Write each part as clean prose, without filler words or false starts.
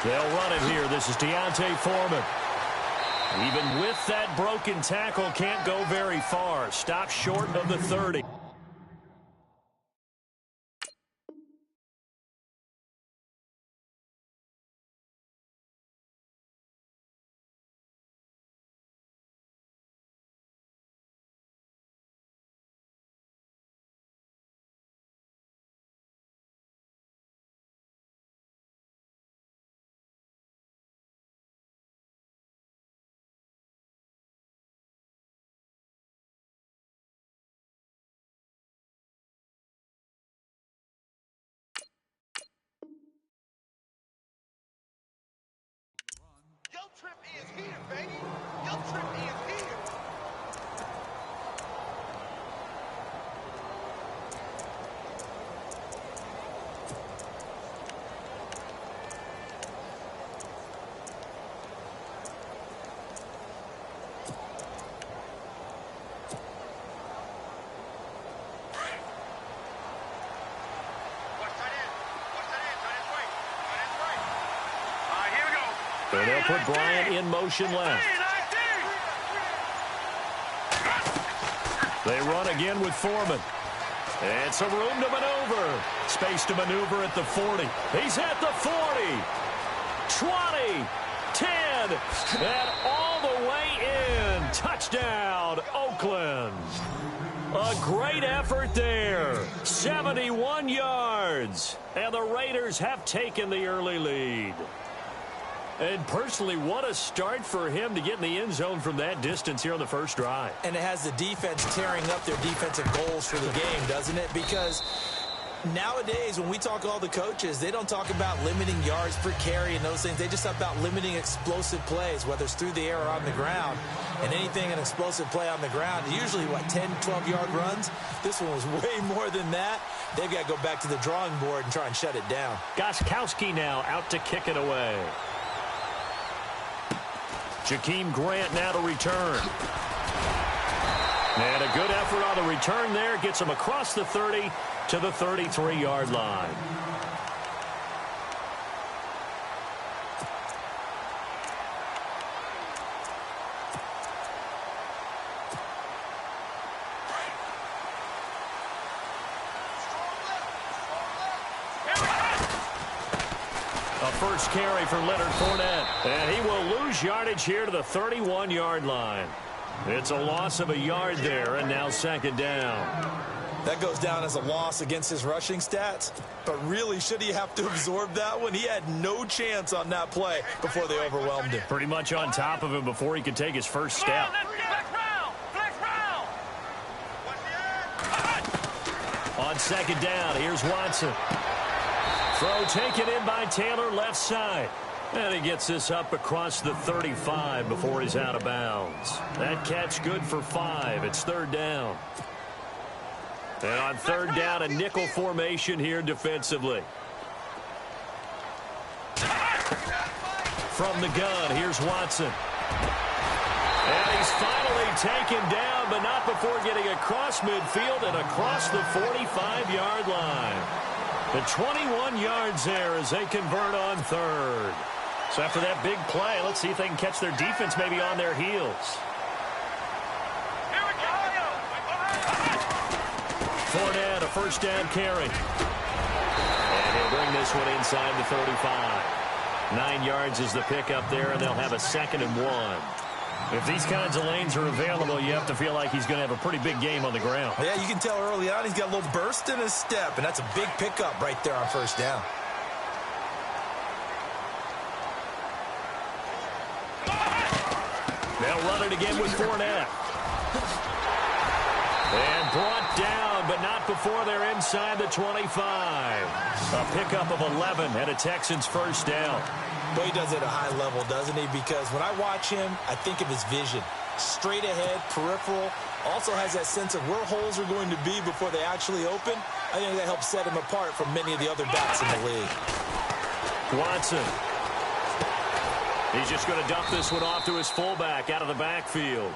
They'll run it here. This is Deontay Foreman. Even with that broken tackle, can't go very far. Stops short of the 30. Trip is here, baby. Your trip is here. And they'll put Bryant in motion left. They run again with Foreman. And some room to maneuver. Space to maneuver at the 40. He's at the 40. 20. 10. And all the way in. Touchdown, Oakland. A great effort there. 71 yards. And the Raiders have taken the early lead. And personally, what a start for him to get in the end zone from that distance here on the first drive. And it has the defense tearing up their defensive goals for the game, doesn't it? Because nowadays, when we talk to all the coaches, they don't talk about limiting yards per carry and those things. They just talk about limiting explosive plays, whether it's through the air or on the ground. And anything an explosive play on the ground, usually, 10, 12-yard runs? This one was way more than that. They've got to go back to the drawing board and try and shut it down. Gostkowski now out to kick it away. Jakeem Grant now to return. And a good effort on the return there. Gets him across the 30 to the 33-yard line. First carry for Leonard Fournette. And he will lose yardage here to the 31-yard line. It's a loss of a yard there, and now second down. That goes down as a loss against his rushing stats. But really, should he have to absorb that one? He had no chance on that play before they overwhelmed him. Pretty much on top of him before he could take his first step. On second down, here's Watson. Throw taken in by Taylor, left side. And he gets this up across the 35 before he's out of bounds. That catch good for 5. It's third down. And on third down, a nickel formation here defensively. From the gun, here's Watson. And he's finally taken down, but not before getting across midfield and across the 45-yard line. The 21 yards there as they convert on third. So after that big play, let's see if they can catch their defense maybe on their heels. Fournette, a first down carry. And he'll bring this one inside the 35. 9 yards is the pickup there, and they'll have a 2nd and 1. If these kinds of lanes are available, you have to feel like he's going to have a pretty big game on the ground. Yeah, you can tell early on he's got a little burst in his step, and that's a big pickup right there on first down. They'll run it again with Fournette. And brought down, but not before they're inside the 25. A pickup of 11 and a Texans first down. But he does it at a high level, doesn't he? Because when I watch him, I think of his vision. Straight ahead, peripheral. Also has that sense of where holes are going to be before they actually open. I think that helps set him apart from many of the other backs in the league. Watson. He's just going to dump this one off to his fullback out of the backfield.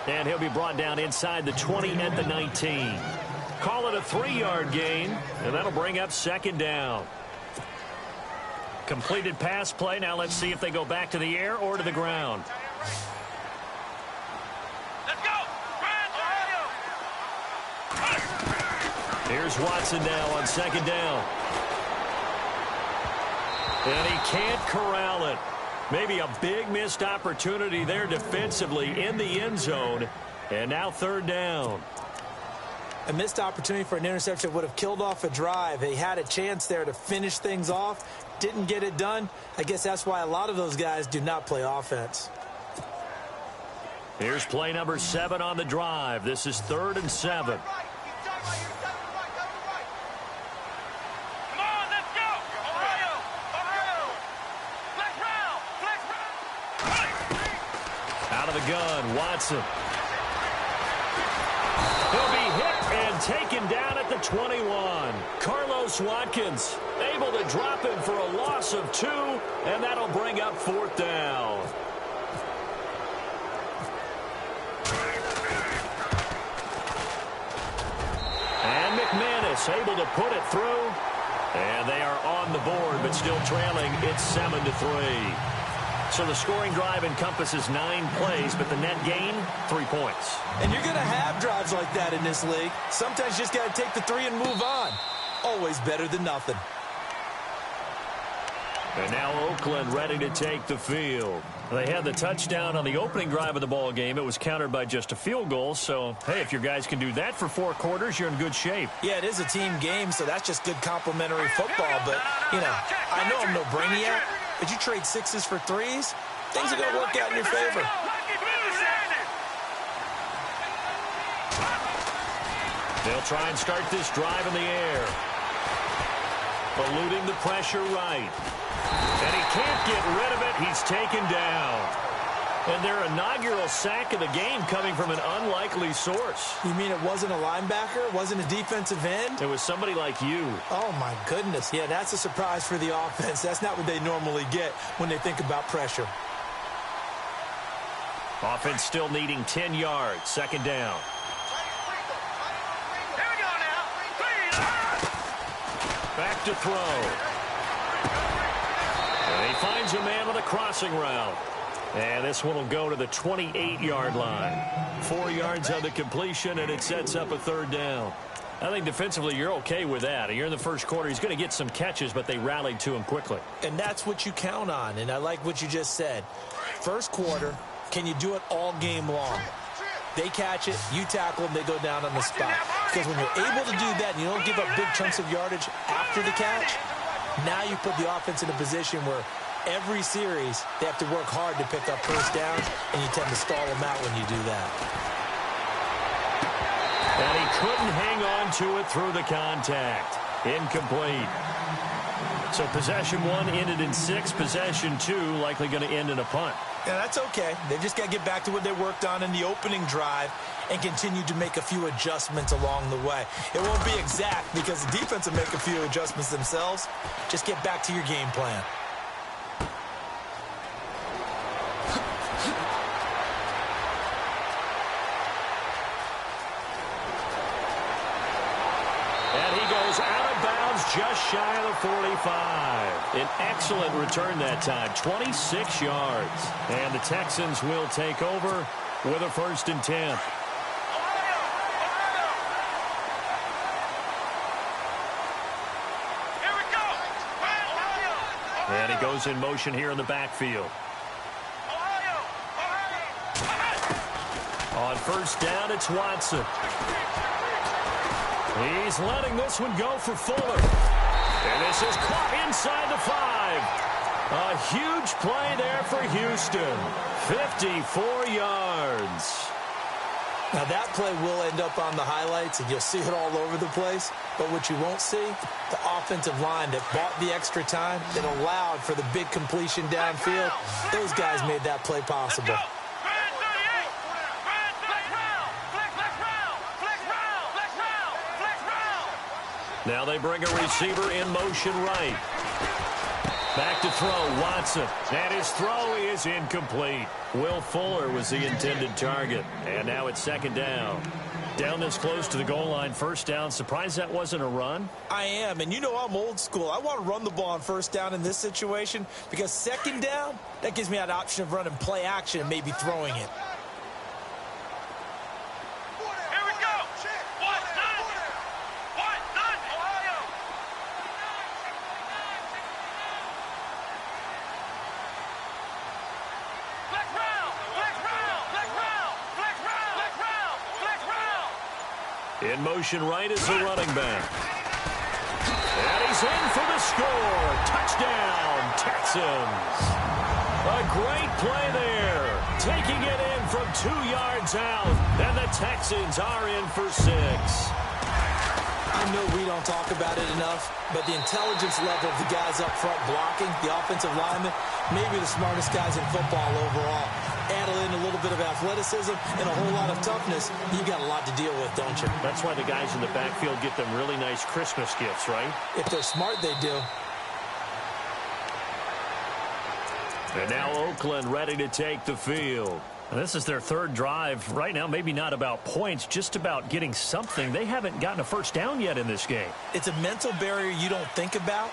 And he'll be brought down inside the 20 at the 19. Call it a 3-yard gain, and that'll bring up second down. Completed pass play. Now let's see if they go back to the air or to the ground. Let's go! Here's Watson now on second down. And he can't corral it. Maybe a big missed opportunity there defensively in the end zone. And now third down. A missed opportunity for an interception would have killed off a drive. They had a chance there to finish things off. Didn't get it done. I guess that's why a lot of those guys do not play offense. Here's play number 7 on the drive. This is 3rd and 7. Out of the gun, Watson. He'll be hit and taken down at the 21. Carlos Watkins able to drop him for a loss of 2, and that'll bring up 4th down. And McManus able to put it through. And they are on the board, but still trailing. It's 7-3. So the scoring drive encompasses 9 plays, but the net gain, 3 points. And you're going to have drives like that in this league. Sometimes you just got to take the 3 and move on. Always better than nothing. And now Oakland ready to take the field. They had the touchdown on the opening drive of the ball game. It was countered by just a field goal. So, hey, if your guys can do that for 4 quarters, you're in good shape. Yeah, it is a team game, so that's just good complimentary football. But, you know, I know I'm no brainiac, but you trade 6s for 3s, things are going to work out in your favor. They'll try and start this drive in the air. Eluding the pressure right. And he can't get rid of it. He's taken down. And their inaugural sack of the game coming from an unlikely source. You mean it wasn't a linebacker? It wasn't a defensive end? It was somebody like you. Oh, my goodness. Yeah, that's a surprise for the offense. That's not what they normally get when they think about pressure. Offense still needing 10 yards. 2nd down. Back to throw. And he finds a man on the crossing route. And this one will go to the 28-yard line. 4 yards on the completion, and it sets up a 3rd down. I think defensively you're okay with that. You're in the first quarter. He's going to get some catches, but they rallied to him quickly. And that's what you count on, and I like what you just said. First quarter, can you do it all game long? They catch it, you tackle them, they go down on the spot. Because when you're able to do that and you don't give up big chunks of yardage after the catch, now you put the offense in a position where every series they have to work hard to pick up first downs, and you tend to stall them out when you do that. And he couldn't hang on to it through the contact. Incomplete. So possession 1 ended in 6. Possession 2 likely going to end in a punt. Yeah, that's okay. They've just got to get back to what they worked on in the opening drive and continue to make a few adjustments along the way. It won't be exact because the defense will make a few adjustments themselves. Just get back to your game plan. And he goes out of bounds just shy of the 45. An excellent return that time, 26 yards. And the Texans will take over with a 1st and 10. And he goes in motion here in the backfield. On 1st down, it's Watson. He's letting this one go for Fuller. And this is caught inside the 5. A huge play there for Houston. 54 yards. Now that play will end up on the highlights, and you'll see it all over the place. But what you won't see, the offensive line that bought the extra time, that allowed for the big completion downfield, those guys made that play possible. Now they bring a receiver in motion right. Back to throw, Watson. And his throw is incomplete. Will Fuller was the intended target. And now it's 2nd down. Down this close to the goal line, first down. Surprised that wasn't a run? I am, and you know I'm old school. I want to run the ball on first down in this situation because second down, that gives me that option of running play action and maybe throwing it. In motion right is the running back. And he's in for the score. Touchdown, Texans. A great play there. Taking it in from 2 yards out. And the Texans are in for 6. I know we don't talk about it enough, but the intelligence level of the guys up front blocking, the offensive linemen, maybe the smartest guys in football overall. Add in a little bit of athleticism and a whole lot of toughness, you got a lot to deal with, don't you? That's why the guys in the backfield get them really nice Christmas gifts, right? If they're smart, they do. And now Oakland ready to take the field. And this is their third drive. Right now, maybe not about points, just about getting something. They haven't gotten a first down yet in this game. It's a mental barrier you don't think about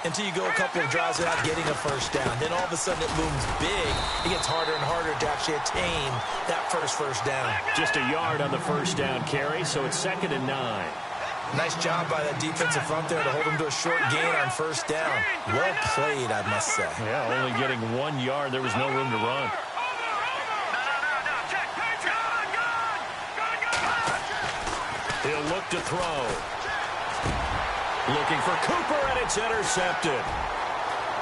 until you go a couple of drives without getting a first down. Then all of a sudden it looms big. It gets harder and harder to actually attain that first down. Just a yard on the first down carry, so it's 2nd and 9. Nice job by that defensive front there to hold him to a short gain on first down. Well played, I must say. Yeah, only getting 1 yard. There was no room to run. He'll look to throw. Looking for Cooper, and it's intercepted.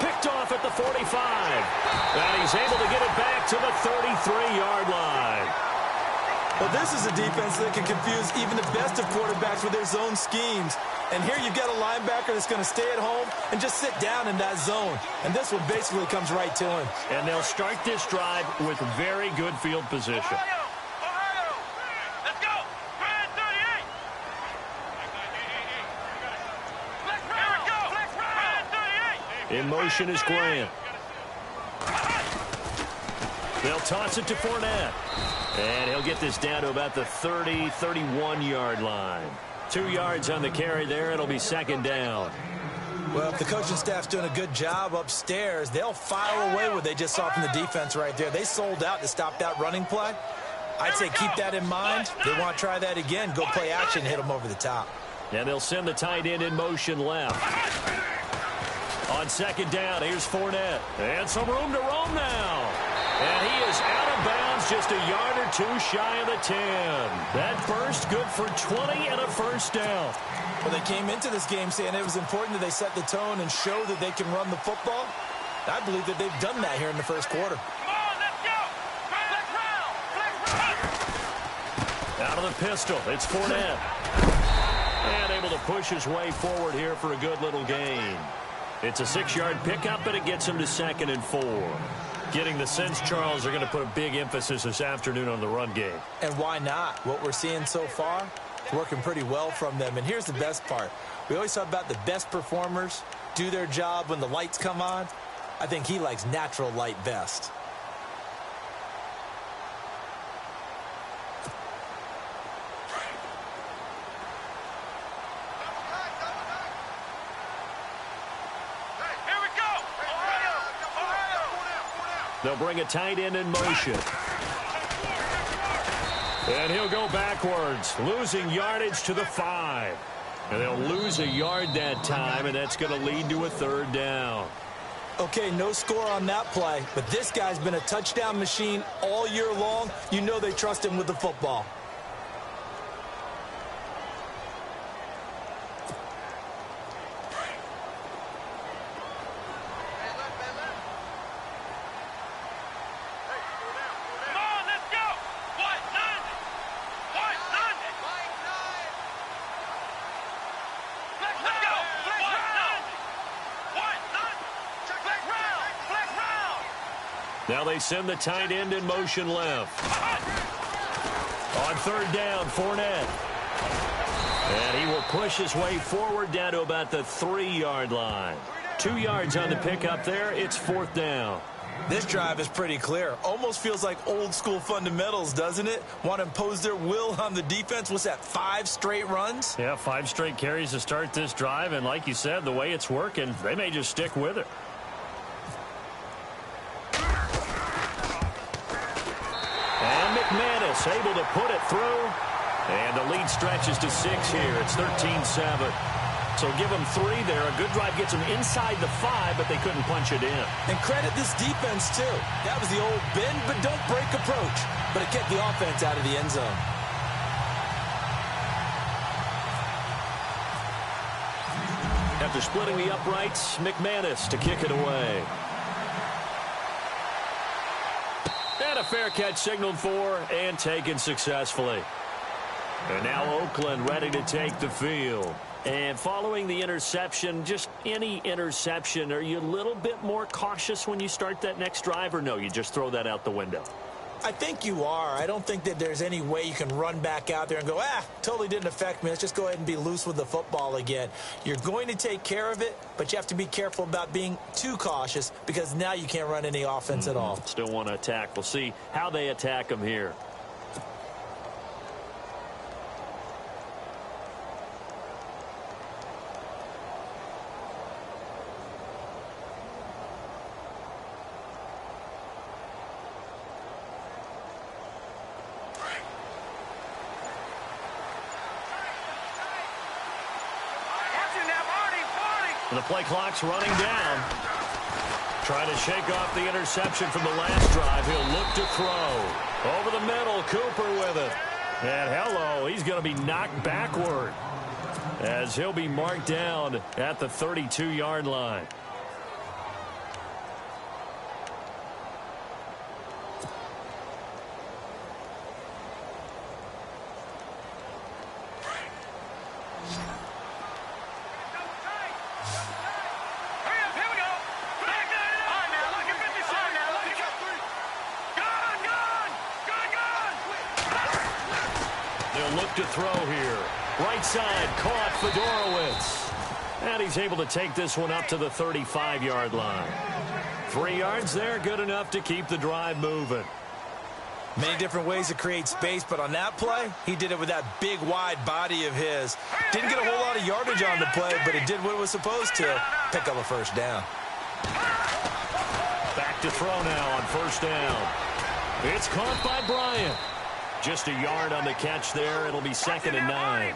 Picked off at the 45. And he's able to get it back to the 33-yard line. Well, this is a defense that can confuse even the best of quarterbacks with their zone schemes. And here you've got a linebacker that's going to stay at home and just sit down in that zone. And this one basically comes right to him. And they'll start this drive with very good field position. In motion is Grant. They'll toss it to Fournette. And he'll get this down to about the 30, 31-yard line. 2 yards on the carry there. It'll be 2nd down. Well, if the coaching staff's doing a good job upstairs, they'll file away what they just saw from the defense right there. They sold out to stop that running play. I'd say keep that in mind. They want to try that again. Go play action, hit them over the top. And they'll send the tight end in motion left. On 2nd down, here's Fournette. And some room to roam now. And he is out of bounds, just a yard or 2 shy of the 10. That burst good for 20 and a first down. Well, they came into this game saying it was important that they set the tone and show that they can run the football. I believe that they've done that here in the first quarter. Out of the pistol, it's Fournette. And able to push his way forward here for a good little gain. It's a 6-yard pickup, but it gets him to 2nd and 4. Getting the sense, Charles, are going to put a big emphasis this afternoon on the run game. And why not? What we're seeing so far is working pretty well from them. And here's the best part. We always talk about the best performers do their job when the lights come on. I think he likes natural light best. They'll bring a tight end in motion. And he'll go backwards, losing yardage to the 5. And they'll lose a yard that time, and that's going to lead to a 3rd down. Okay, no score on that play, but this guy's been a touchdown machine all year long. You know they trust him with the football. Now they send the tight end in motion left. On 3rd down, Fournette. And he will push his way forward down to about the 3-yard line. 2 yards on the pickup there. It's 4th down. This drive is pretty clear. Almost feels like old school fundamentals, doesn't it? Want to impose their will on the defense. What's that, 5 straight runs? Yeah, 5 straight carries to start this drive. And like you said, the way it's working, they may just stick with it. And McManus able to put it through. And the lead stretches to 6 here. It's 13-7. So give them 3 there. A good drive gets them inside the 5, but they couldn't punch it in. And credit this defense, too. That was the old bend but don't break approach. But it kept the offense out of the end zone. After splitting the uprights, McManus to kick it away. And a fair catch signaled for and taken successfully. And now Oakland ready to take the field. And following the interception, just any interception, are you a little bit more cautious when you start that next drive, or no, you just throw that out the window? I think you are. I don't think that there's any way you can run back out there and go, totally didn't affect me. Let's just go ahead and be loose with the football again. You're going to take care of it, but you have to be careful about being too cautious because now you can't run any offense at all. Still want to attack. We'll see how they attack them here. The play clock's running down. Trying to shake off the interception from the last drive. He'll look to throw. Over the middle, Cooper with it. And hello, he's going to be knocked backward as he'll be marked down at the 32-yard line. Look to throw here. Right side, caught Fedorowicz. And he's able to take this one up to the 35-yard line. 3 yards there, good enough to keep the drive moving. Many different ways to create space, but on that play, he did it with that big, wide body of his. Didn't get a whole lot of yardage on the play, but it did what it was supposed to, pick up a first down. Back to throw now on first down. It's caught by Bryant. Just a yard on the catch there. It'll be 2nd and 9.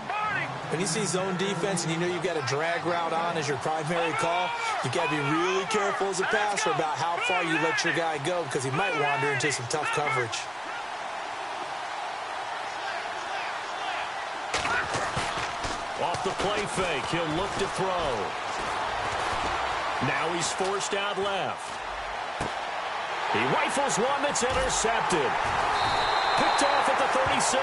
When you see zone defense and you know you've got a drag route on as your primary call, you've got to be really careful as a passer about how far you let your guy go because he might wander into some tough coverage. Off the play fake, he'll look to throw. Now he's forced out left. He rifles one that's intercepted. Picked off at the 36,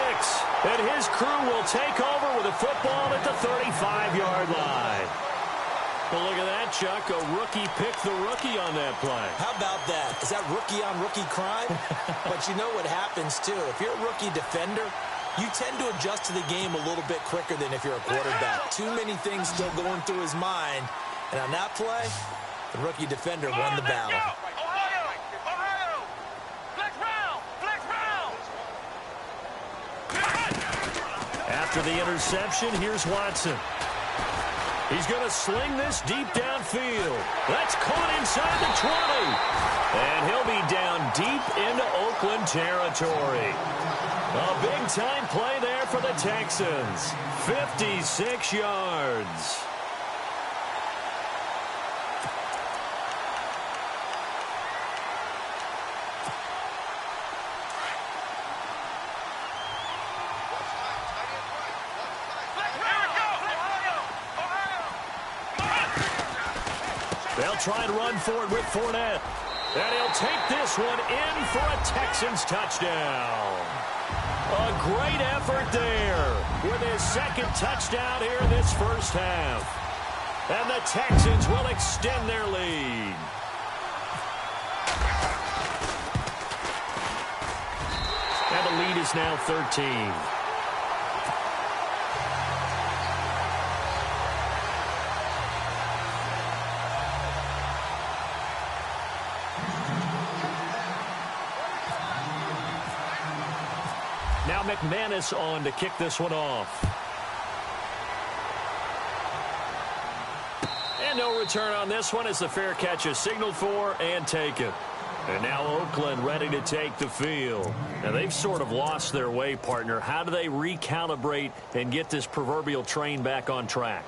and his crew will take over with a football at the 35-yard line. Well, look at that, Chuck. A rookie picked the rookie on that play. How about that? Is that rookie-on-rookie crime? But you know what happens, too. If you're a rookie defender, you tend to adjust to the game a little bit quicker than if you're a quarterback. Too many things still going through his mind. And on that play, the rookie defender won the battle. After the interception, here's Watson. He's going to sling this deep downfield. That's caught inside the 20. And he'll be down deep into Oakland territory. A big-time play there for the Texans. 56 yards. They'll try and run for it with Fournette. And he'll take this one in for a Texans touchdown. A great effort there with his 2nd touchdown here in this first half. And the Texans will extend their lead. And the lead is now 13. Now McManus on to kick this one off. And no return on this one as the fair catch is signaled for and taken. And now Oakland ready to take the field. Now they've sort of lost their way, partner. How do they recalibrate and get this proverbial train back on track?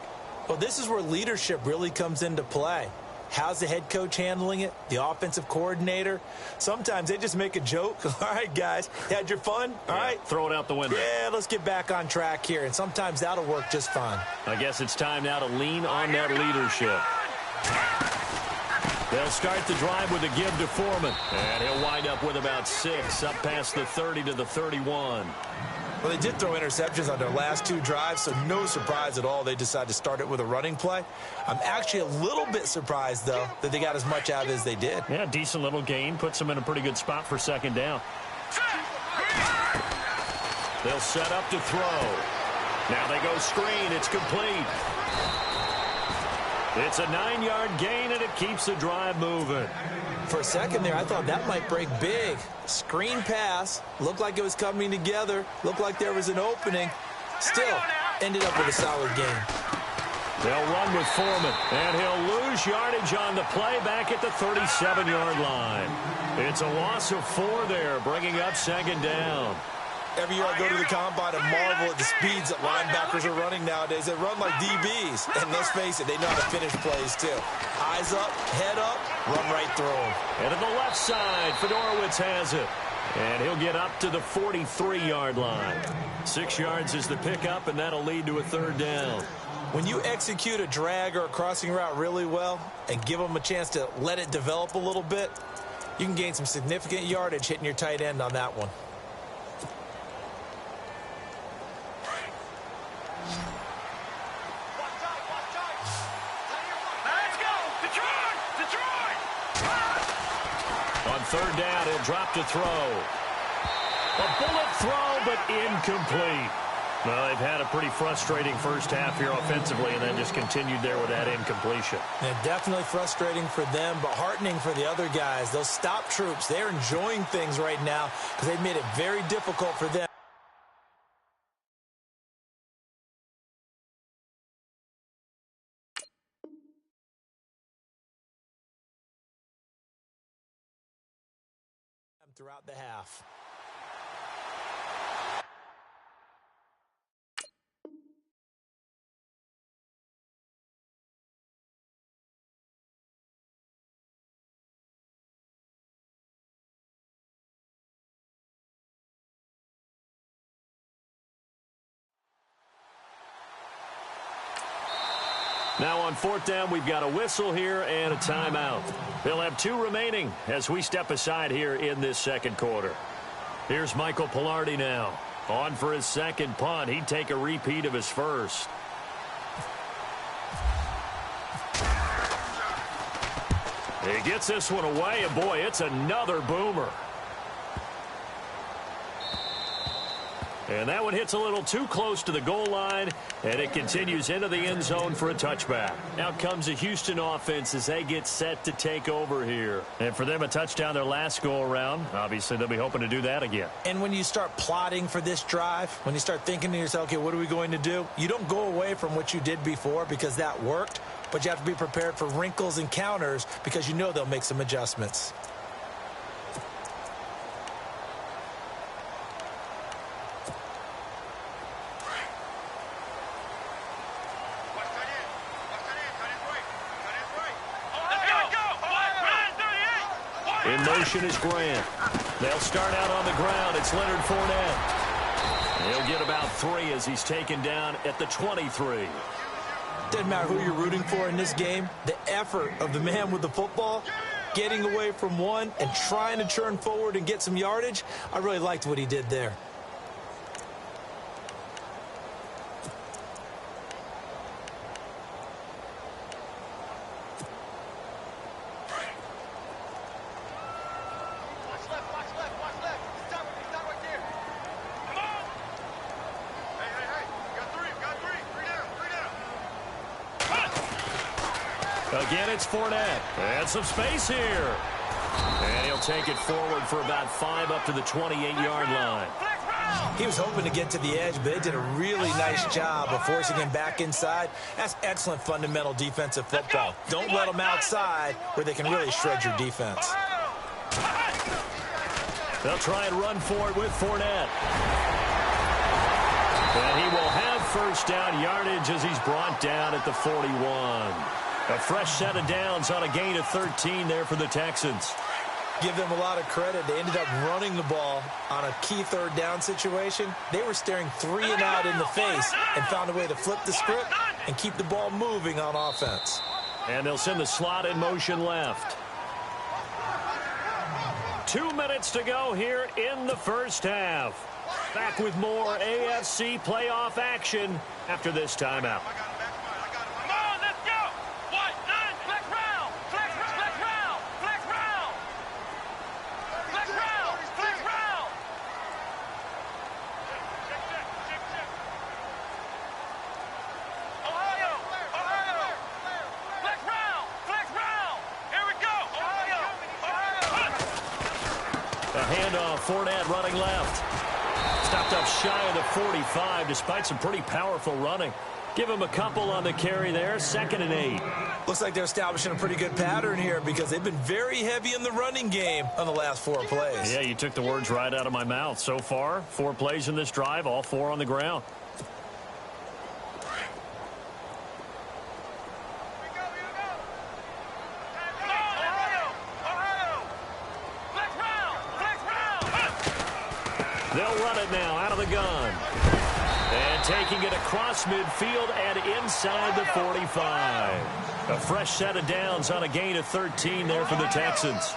Well, this is where leadership really comes into play. How's the head coach handling it? The offensive coordinator? Sometimes they just make a joke. All right, guys, you had your fun? All right. Throw it out the window. Yeah, let's get back on track here. And sometimes that'll work just fine. I guess it's time now to lean on that leadership. They'll start the drive with a give to Foreman. And he'll wind up with about 6, up past the 30 to the 31. Well, they did throw interceptions on their last 2 drives, so no surprise at all they decided to start it with a running play. I'm actually a little bit surprised, though, that they got as much out of it as they did. Yeah, decent little gain. Puts them in a pretty good spot for second down. They'll set up to throw. Now they go screen. It's complete. It's a 9-yard gain, and it keeps the drive moving. For a second there, I thought that might break big. Screen pass. Looked like it was coming together. Looked like there was an opening. Still, ended up with a solid gain. They'll run with Foreman, and he'll lose yardage on the play back at the 37-yard line. It's a loss of 4 there, bringing up second down. Every year I go to the combine and marvel at the speeds that linebackers are running nowadays. They run like DBs. And let's face it, they know how to finish plays too. Eyes up, head up, run right through them. And to the left side, Fedorowicz has it. And he'll get up to the 43-yard line. 6 yards is the pickup, and that'll lead to a third down. When you execute a drag or a crossing route really well and give them a chance to let it develop a little bit, you can gain some significant yardage hitting your tight end on that one. On third down, he'll drop to throw. A bullet throw, but incomplete. Well, they've had a pretty frustrating first half here offensively and then just continued there with that incompletion. And definitely frustrating for them, but heartening for the other guys. Those stop troops, they're enjoying things right now because they've made it very difficult for them. Throughout the half. Now on fourth down, we've got a whistle here and a timeout. They'll have 2 remaining as we step aside here in this second quarter. Here's Michael Pilardi now. On for his second punt. He'd take a repeat of his first. He gets this one away, and boy, it's another boomer. And that one hits a little too close to the goal line, and it continues into the end zone for a touchback. Out comes the Houston offense as they get set to take over here. And for them, a touchdown their last go-around. Obviously, they'll be hoping to do that again. And when you start plotting for this drive, when you start thinking to yourself, okay, what are we going to do? You don't go away from what you did before because that worked, but you have to be prepared for wrinkles and counters because you know they'll make some adjustments. In motion is Grant. They'll start out on the ground. It's Leonard Fournette. He'll get about 3 as he's taken down at the 23. Doesn't matter who you're rooting for in this game. The effort of the man with the football, getting away from one and trying to turn forward and get some yardage, I really liked what he did there. Again, it's Fournette. And some space here. And he'll take it forward for about 5 up to the 28-yard line. He was hoping to get to the edge, but they did a really nice job of forcing him back inside. That's excellent fundamental defensive football. Don't let them outside where they can really shred your defense. They'll try and run for it with Fournette. And he will have first down yardage as he's brought down at the 41. A fresh set of downs on a gain of 13 there for the Texans. Give them a lot of credit. They ended up running the ball on a key third down situation. They were staring 3 and out in the face and found a way to flip the script and keep the ball moving on offense. And they'll send the slot in motion left. 2 minutes to go here in the first half. Back with more AFC playoff action after this timeout. Handoff, Fournette running left. Stopped up shy of the 45 despite some pretty powerful running. Give him a couple on the carry there, 2nd and 8. Looks like they're establishing a pretty good pattern here because they've been very heavy in the running game on the last 4 plays. Yeah, you took the words right out of my mouth. So far, 4 plays in this drive, all 4 on the ground. They'll run it now out of the gun. And taking it across midfield and inside the 45. A fresh set of downs on a gain of 13 there for the Texans.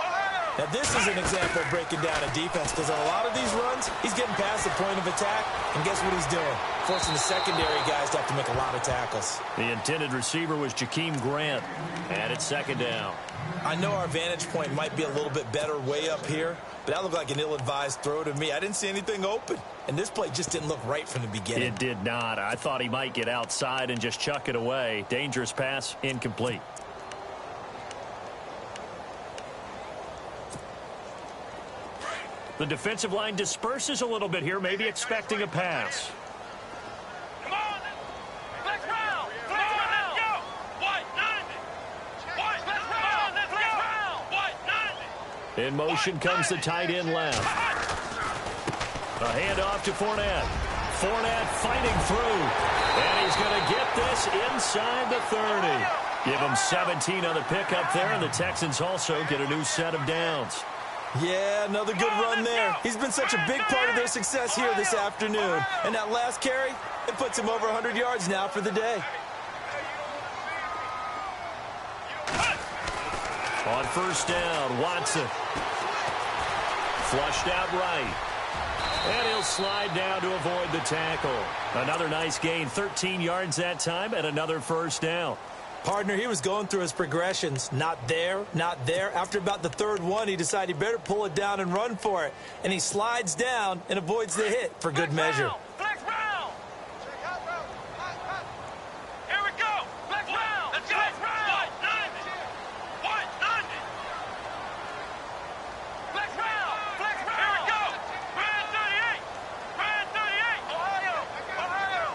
Now, this is an example of breaking down a defense because on a lot of these runs, he's getting past the point of attack, and guess what he's doing? Forcing the secondary guys to have to make a lot of tackles. The intended receiver was Jakeem Grant, and it's 2nd down. I know our vantage point might be a little bit better way up here, but that looked like an ill-advised throw to me. I didn't see anything open, and this play just didn't look right from the beginning. It did not. I thought he might get outside and just chuck it away. Dangerous pass, incomplete. The defensive line disperses a little bit here, maybe expecting a pass. Come on! Let's round! Let's go! White 90! White, let's round! Let's go! White 90! In motion comes the tight end left. A handoff to Fournette. Fournette fighting through. And he's going to get this inside the 30. Give him 17 on the pickup there, and the Texans also get a new set of downs. Yeah, another good run there. He's been such a big part of their success here this afternoon. And that last carry, it puts him over 100 yards now for the day. On first down, Watson. Flushed out right. And he'll slide down to avoid the tackle. Another nice gain, 13 yards that time, and another first down. Partner, he was going through his progressions. Not there, not there. After about the 3rd one, he decided he better pull it down and run for it. And he slides down and avoids the hit for good measure. Flex round! Here we go! Flex round! Let's go! White 90! White 90! Flex round! Flex round! Here we go! Brand 38! Brand 38! Ohio! Ohio!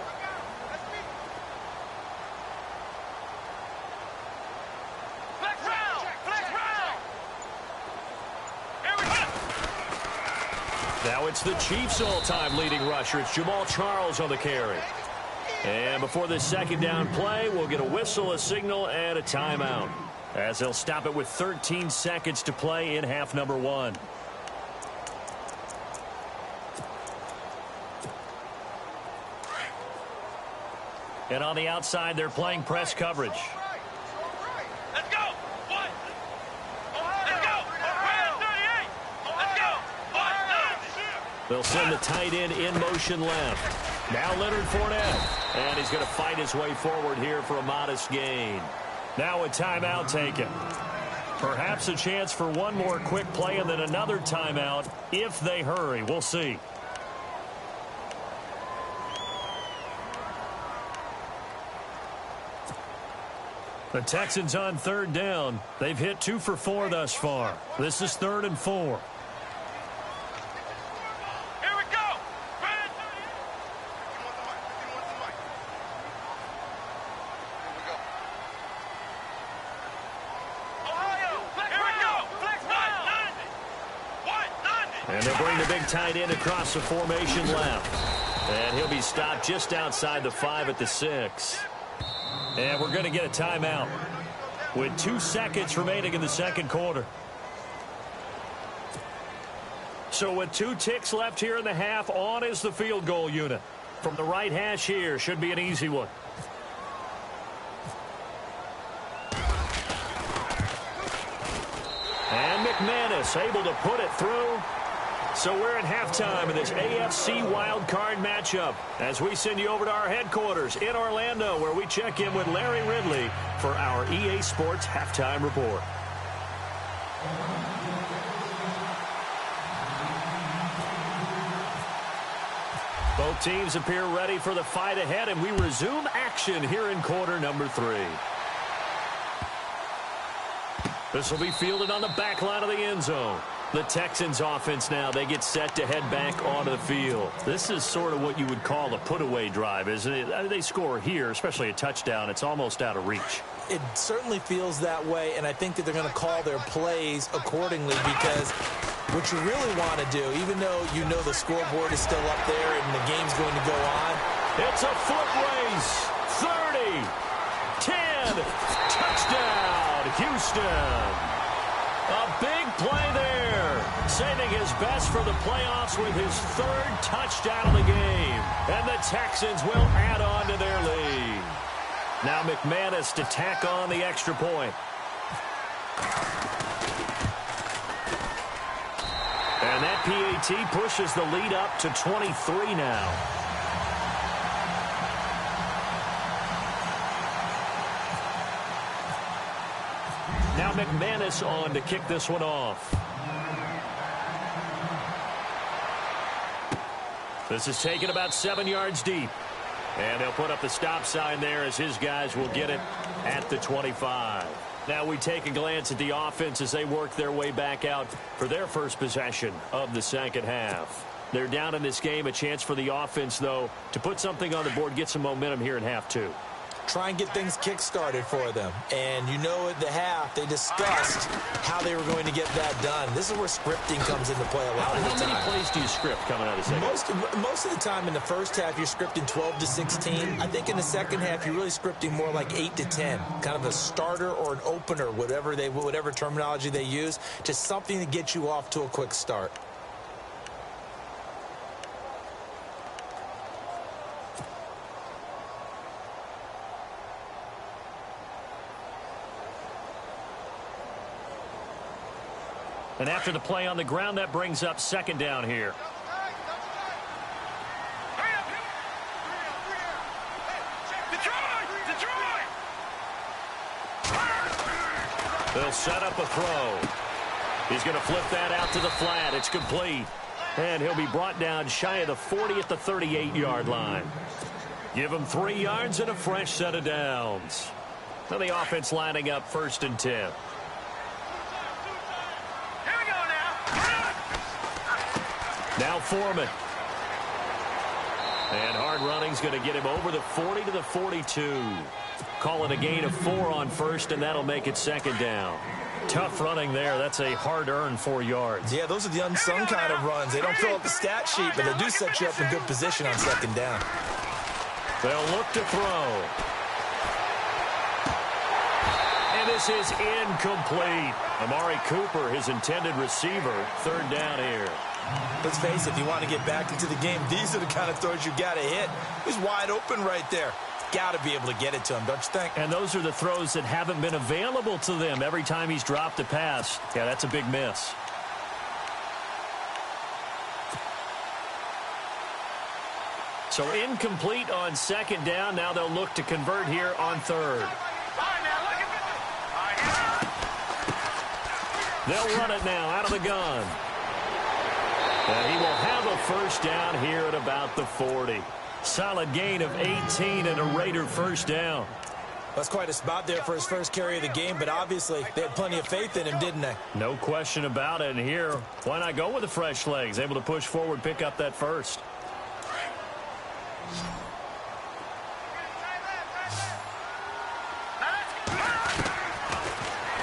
Flex round! Flex round! Here we go! Now it's the Chiefs' all-time leading rusher. It's Jamal Charles on the carry. And before this 2nd down play, we'll get a whistle, a signal, and a timeout, as they'll stop it with 13 seconds to play in half number 1. And on the outside, they're playing press coverage. Let's go! What? Let's go! Brand 38! Let's go! What? They'll send the tight end in motion left. Now Leonard Fournette. And he's going to fight his way forward here for a modest gain. Now a timeout taken. Perhaps a chance for one more quick play and then another timeout if they hurry. We'll see. The Texans on 3rd down. They've hit 2 for 4 thus far. This is 3rd and 4. Here we go! And they'll bring the big tight end across the formation left. And he'll be stopped just outside the 5 at the 6. And we're going to get a timeout with 2 seconds remaining in the second quarter. So with 2 ticks left here in the half, on is the field goal unit. From the right hash here, should be an easy one. And McManus able to put it through. So we're at halftime in this AFC wildcard matchup as we send you over to our headquarters in Orlando, where we check in with Larry Ridley for our EA Sports Halftime Report. Both teams appear ready for the fight ahead, and we resume action here in quarter number 3. This will be fielded on the back line of the end zone. The Texans offense now, they get set to head back onto the field. This is sort of what you would call a put-away drive, isn't it? They score here, especially a touchdown. It's almost out of reach. It certainly feels that way, and I think that they're going to call their plays accordingly, because what you really want to do, even though you know the scoreboard is still up there and the game's going to go on. It's a foot race. 30, 10, touchdown, Houston. A big play there, saving his best for the playoffs with his 3rd touchdown of the game. And the Texans will add on to their lead. Now McManus to tack on the extra point. And that PAT pushes the lead up to 23 now. Now McManus on to kick this one off. This is taken about 7 yards deep. And they'll put up the stop sign there as his guys will get it at the 25. Now we take a glance at the offense as they work their way back out for their first possession of the second half. They're down in this game. A chance for the offense, though, to put something on the board, get some momentum here in half 2. Try and get things kick-started for them. And you know at the half, they discussed how they were going to get that done. This is where scripting comes into play a lot of the time. How many plays do you script coming out of the second? Most of the time in the first half, you're scripting 12 to 16. I think in the second half, you're really scripting more like 8 to 10. Kind of a starter or an opener, whatever terminology they use. Just something to get you off to a quick start. And after the play on the ground, that brings up second down here. They'll set up a throw. He's going to flip that out to the flat. It's complete. And he'll be brought down shy of the 40 at the 38-yard line. Give him 3 yards and a fresh set of downs. Now the offense lining up 1st and 10. Now Foreman. And hard running's going to get him over the 40 to the 42. Call it a gain of 4 on 1st, and that'll make it 2nd down. Tough running there. That's a hard-earned 4 yards. Yeah, those are the unsung kind of runs. They don't fill up the stat sheet, but they do set you up in good position on 2nd down. They'll look to throw. And this is incomplete. Amari Cooper, his intended receiver, 3rd down here. Let's face it, if you want to get back into the game, these are the kind of throws you got to hit. He's wide open right there. Got to be able to get it to him, don't you think? And those are the throws that haven't been available to them every time he's dropped a pass. Yeah, that's a big miss. So incomplete on 2nd down. Now they'll look to convert here on 3rd. They'll run it now out of the gun. And he will have a 1st down here at about the 40. Solid gain of 18 and a Raider 1st down. That's quite a spot there for his first carry of the game, but obviously they had plenty of faith in him, didn't they? No question about it. And here, why not go with the fresh legs? Able to push forward, pick up that 1st.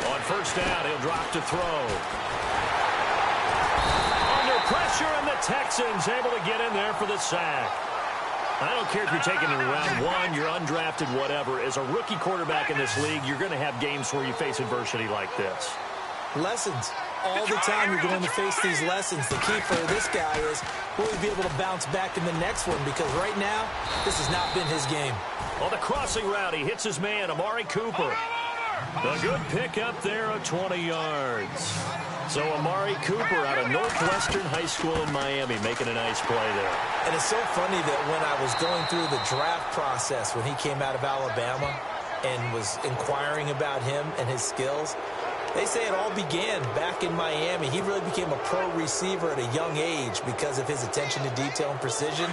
On 1st down, he'll drop to throw. Under Texans able to get in there for the sack. I don't care if you're taking it in round one, you're undrafted, whatever. As a rookie quarterback in this league, you're going to have games where you face adversity like this. Lessons. All the time you're going to face these lessons. The key for this guy is, will he be able to bounce back in the next one? Because right now, this has not been his game. On the crossing route, he hits his man, Amari Cooper. A good pickup there of 20 yards. So Amari Cooper out of Northwestern High School in Miami making a nice play there. And it's so funny that when I was going through the draft process when he came out of Alabama and was inquiring about him and his skills, they say it all began back in Miami. He really became a pro receiver at a young age because of his attention to detail and precision.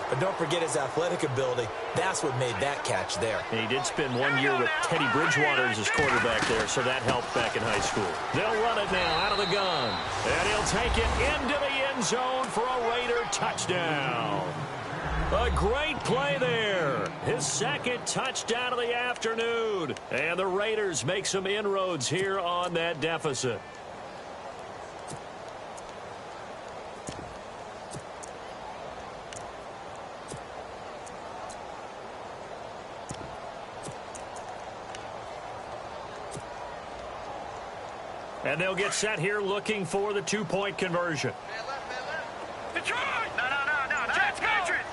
But don't forget his athletic ability. That's what made that catch there. And he did spend 1 year with Teddy Bridgewater as his quarterback there, so that helped back in high school. They'll run it now out of the gun. And he'll take it into the end zone for a Raider touchdown. A great play there. His second touchdown of the afternoon. And the Raiders make some inroads here on that deficit. And they'll get set here looking for the two-point conversion. Detroit! No. Jets, Patriots!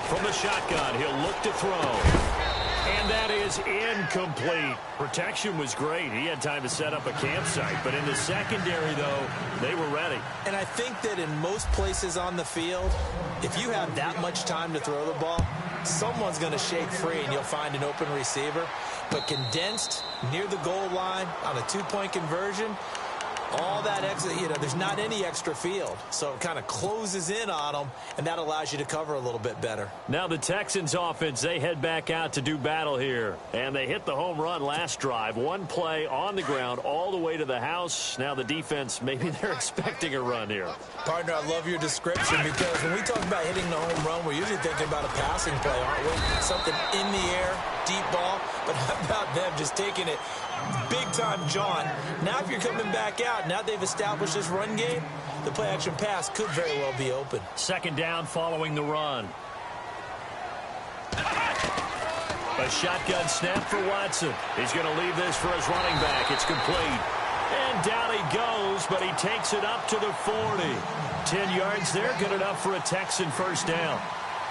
From the shotgun, he'll look to throw. And that is incomplete. Protection was great. He had time to set up a campsite. But in the secondary, though, they were ready. And I think that in most places on the field, if you have that much time to throw the ball, someone's going to shake free and you'll find an open receiver. But condensed near the goal line on a two-point conversion, all that extra, there's not any extra field. So it kind of closes in on them, and that allows you to cover a little bit better. Now the Texans offense, they head back out to do battle here. And they hit the home run last drive. One play on the ground all the way to the house. Now the defense, maybe they're expecting a run here. Partner, I love your description because when we talk about hitting the home run, we're usually thinking about a passing play, aren't we? Something in the air, deep ball. But how about them just taking it big-time, John? Now if you're coming back out, now they've established this run game, the play-action pass could very well be open. Second down following the run. A shotgun snap for Watson. He's going to leave this for his running back. It's complete. And down he goes, but he takes it up to the 40. 10 yards there, good enough for a Texan first down.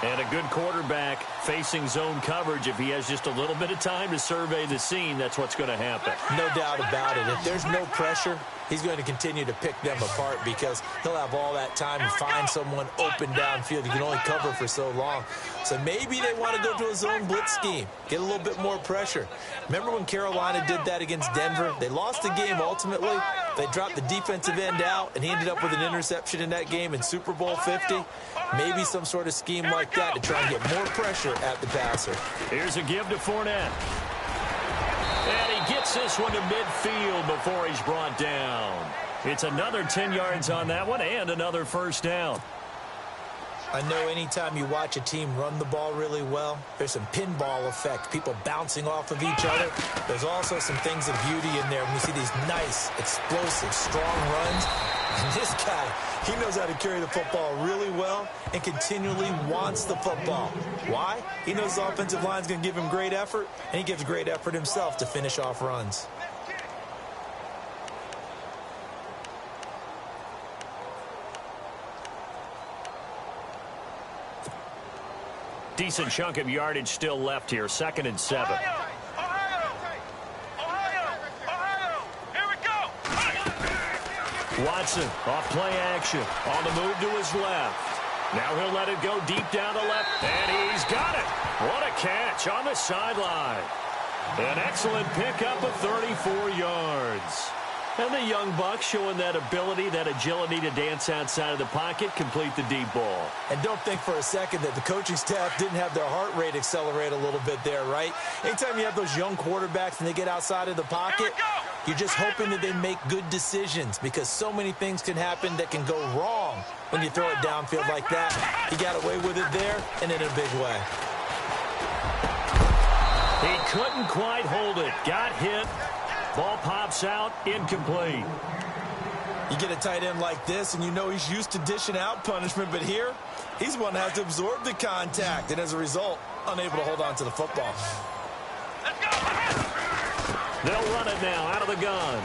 And a good quarterback facing zone coverage. If he has just a little bit of time to survey the scene, that's what's going to happen. No doubt about it. If there's no pressure, he's going to continue to pick them apart because he'll have all that time to find someone open downfield. You can only cover for so long. So maybe they want to go to a zone blitz scheme, get a little bit more pressure. Remember when Carolina did that against Denver? They lost the game ultimately. They dropped the defensive end out, and he ended up with an interception in that game in Super Bowl 50. Maybe some sort of scheme like that to try and get more pressure at the passer. Here's a give to Fournette. And he gets this one to midfield before he's brought down. It's another 10 yards on that one and another first down. I know anytime you watch a team run the ball really well, there's some pinball effect, people bouncing off of each other. There's also some things of beauty in there when you see these nice, explosive, strong runs. And this guy, he knows how to carry the football really well and continually wants the football. Why? He knows the offensive line's going to give him great effort, and he gives great effort himself to finish off runs. Decent chunk of yardage still left here. 2nd and 7. Ohio, here we go. Watson off play action. On the move to his left. Now he'll let it go deep down the left. And he's got it. What a catch on the sideline. An excellent pickup of 34 yards. And the young buck showing that ability, that agility to dance outside of the pocket, complete the deep ball. And don't think for a second that the coaching staff didn't have their heart rate accelerate a little bit there, right? Anytime you have those young quarterbacks and they get outside of the pocket, you're just hoping that they make good decisions because so many things can happen that can go wrong when you throw it downfield like that. He got away with it there and in a big way. He couldn't quite hold it. Got hit. Ball pops out, incomplete. You get a tight end like this, and you know he's used to dishing out punishment, but here, he's one that has to absorb the contact, and as a result, unable to hold on to the football. They'll run it now out of the gun.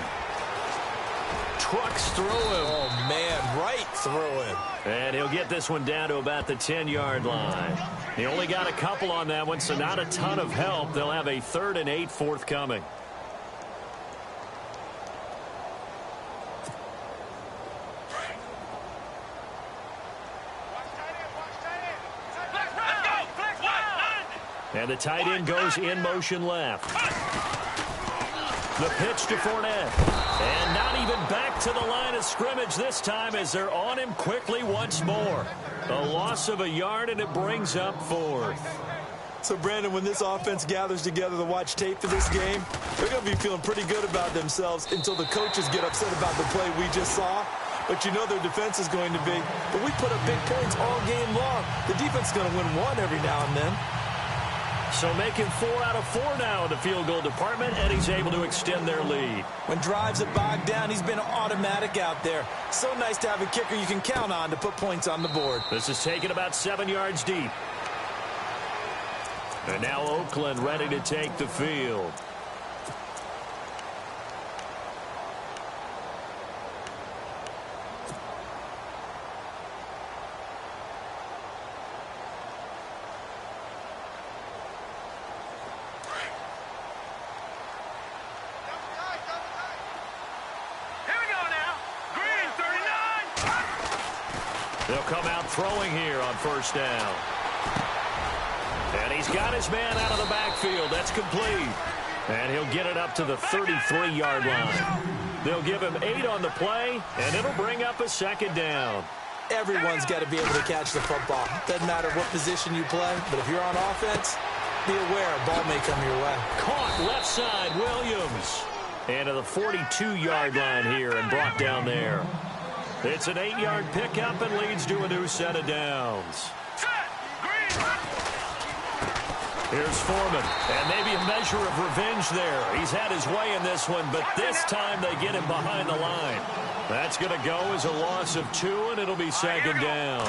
Trucks through him. Oh, man, right through him. And he'll get this one down to about the 10-yard line. He only got a couple on that one, so not a ton of help. They'll have a 3rd and 8 forthcoming. And the tight end goes in motion left. The pitch to Fournette. And not even back to the line of scrimmage this time as they're on him quickly once more. A loss of a yard, and it brings up 4th. So, Brandon, when this offense gathers together to watch tape for this game, they're going to be feeling pretty good about themselves until the coaches get upset about the play we just saw. But you know their defense is going to be. But we put up big points all game long. The defense is going to win one every now and then. So making 4 out of 4 now in the field goal department, and he's able to extend their lead. When drives are bogged down, he's been automatic out there. So nice to have a kicker you can count on to put points on the board. This is taken about 7 yards deep. And now Oakland ready to take the field. They'll come out throwing here on 1st down. And he's got his man out of the backfield. That's complete. And he'll get it up to the 33-yard line. They'll give him 8 on the play, and it'll bring up a 2nd down. Everyone's got to be able to catch the football. Doesn't matter what position you play, but if you're on offense, be aware a ball may come your way. Caught left side, Williams. And to the 42-yard line here and brought down there. It's an 8-yard pickup and leads to a new set of downs. Here's Foreman, and maybe a measure of revenge there. He's had his way in this one, but this time they get him behind the line. That's going to go as a loss of 2, and it'll be 2nd down.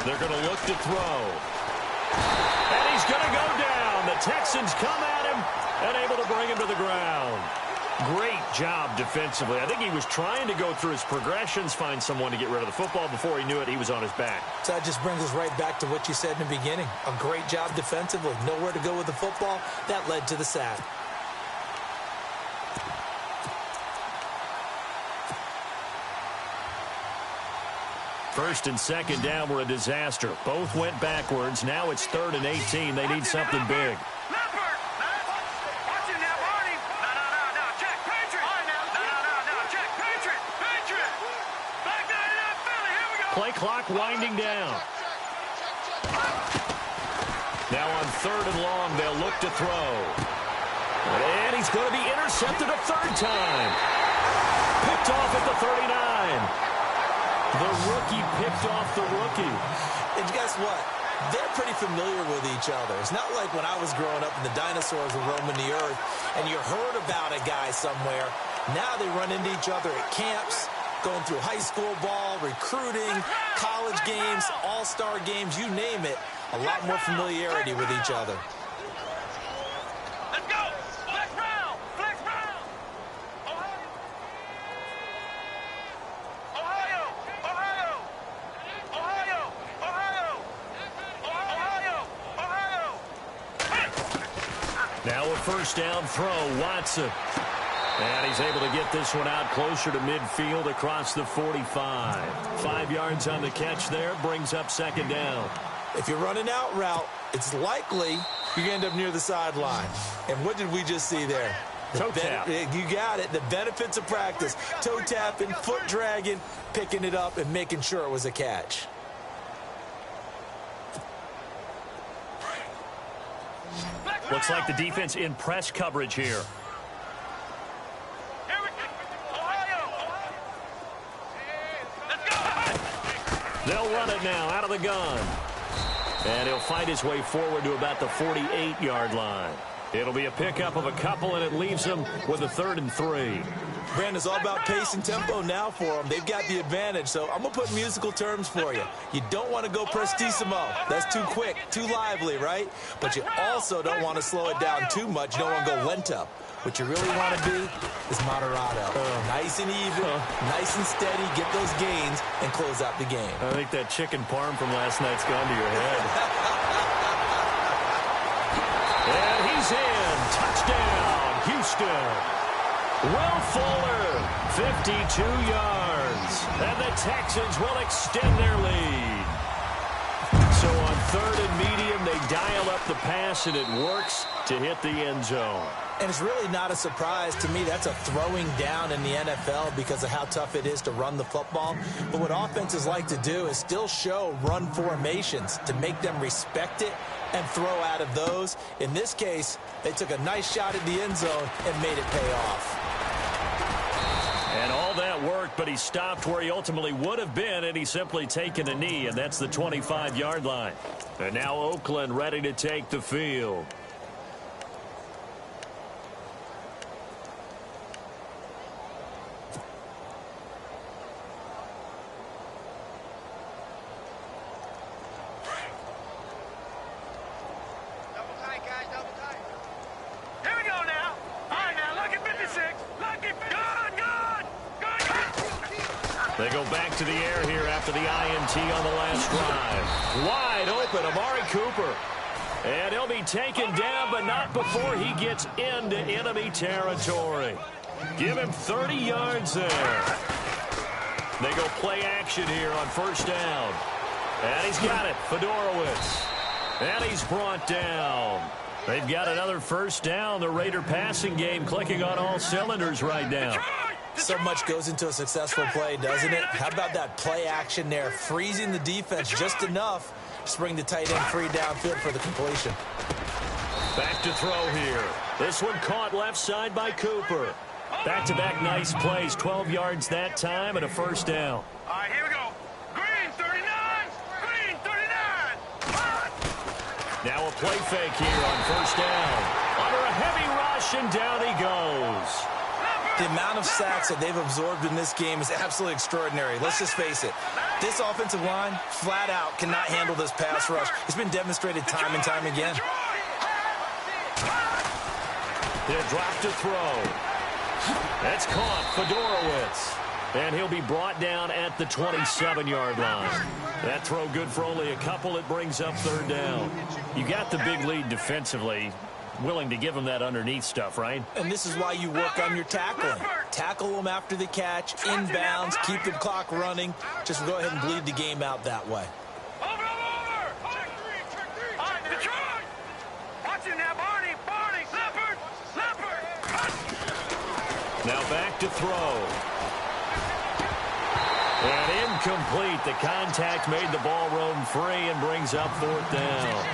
They're going to look to throw. And he's going to go down. The Texans come at him and able to bring him to the ground. Great job defensively. I think he was trying to go through his progressions, find someone to get rid of the football. Before he knew it, he was on his back. So that just brings us right back to what you said in the beginning. A great job defensively. Nowhere to go with the football. That led to the sack. First and 2nd down were a disaster. Both went backwards. Now it's 3rd and 18. They need something big. Play clock winding down. Now on 3rd and long, they'll look to throw. And he's going to be intercepted a 3rd time. Picked off at the 39. The rookie picked off the rookie. And guess what? They're pretty familiar with each other. It's not like when I was growing up and the dinosaurs were roaming the earth and you heard about a guy somewhere. Now they run into each other at camps, going through high school ball, recruiting, college games, all-star games, you name it. A lot more familiarity with each other. Let's go! Flex round! Flex round! Ohio! Ohio! Ohio! Ohio! Ohio! Ohio! Ohio! Now a 1st down throw, Watson. And he's able to get this one out closer to midfield across the 45. 5 yards on the catch there, brings up 2nd down. If you're running out route, it's likely you end up near the sideline. And what did we just see there? Toe tap. You got it. The benefits of practice. Toe tapping, foot dragging, picking it up, and making sure it was a catch. Looks like the defense in press coverage here. They'll run it now out of the gun. And he'll fight his way forward to about the 48-yard line. It'll be a pickup of a couple, and it leaves him with a 3rd and 3. Brandon, it's all about pace and tempo now for them. They've got the advantage, so I'm going to put musical terms for you. You don't want to go prestissimo. That's too quick, too lively, right? But you also don't want to slow it down too much. You don't want to go lento. What you really want to be is moderato. Nice and even, nice and steady, get those gains, and close out the game. I think that chicken parm from last night's gone to your head. And he's in. Touchdown, Houston. Will Fuller, 52 yards. And the Texans will extend their lead. So on 3rd and medium, they dial up the pass, and it works to hit the end zone. And it's really not a surprise to me. That's a throwing down in the NFL because of how tough it is to run the football. But what offenses like to do is still show run formations to make them respect it and throw out of those. In this case, they took a nice shot at the end zone and made it pay off. And all that worked, but he stopped where he ultimately would have been, and he's simply taken a knee, and that's the 25-yard line. And now Oakland ready to take the field. They go back to the air here after the INT on the last drive. Wide open, Amari Cooper. And he'll be taken down, but not before he gets into enemy territory. Give him 30 yards there. They go play action here on 1st down. And he's got it, Fedorowicz. And he's brought down. They've got another 1st down. The Raider passing game clicking on all cylinders right now. So much goes into a successful play, doesn't it? How about that play action there, freezing the defense just enough to bring the tight end free downfield for the completion. Back to throw here. This one caught left side by Cooper. Back-to-back nice plays, 12 yards that time and a 1st down. All right, here we go. Green 39, green 39. Now a play fake here on 1st down. Under a heavy rush, and down he goes. The amount of sacks that they've absorbed in this game is absolutely extraordinary. Let's just face it. This offensive line, flat out, cannot handle this pass rush. It's been demonstrated time and time again. They'll drop to throw. That's caught, Fedorowicz. And he'll be brought down at the 27-yard line. That throw good for only a couple. It brings up 3rd down. You got the big lead defensively. Willing to give them that underneath stuff, right? And this is why you work on your tackling. Tackle them after the catch, inbounds, keep the clock running. Just go ahead and bleed the game out that way. Over. Check three. All right, Detroit. Watch him now, Barney. Leopard. Now back to throw. And incomplete. The contact made the ball roam free and brings up 4th down.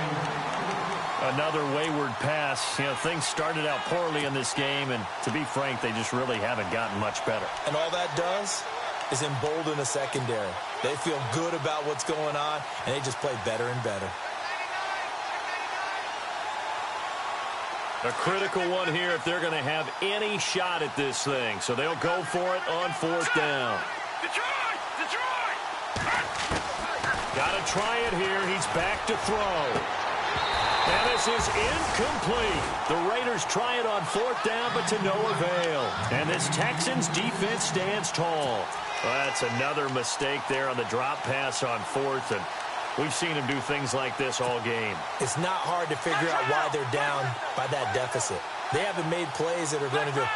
Another wayward pass. You know, things started out poorly in this game, and to be frank, they just really haven't gotten much better. And all that does is embolden a secondary. They feel good about what's going on, and they just play better and better. A critical one here if they're going to have any shot at this thing. So they'll go for it on 4th down. Detroit. Got to try it here. He's back to throw. And this is incomplete. The Raiders try it on 4th down, but to no avail. And this Texans defense stands tall. Well, that's another mistake there on the drop pass on 4th, and we've seen him do things like this all game. It's not hard to figure out why they're down by that deficit. They haven't made plays that are going to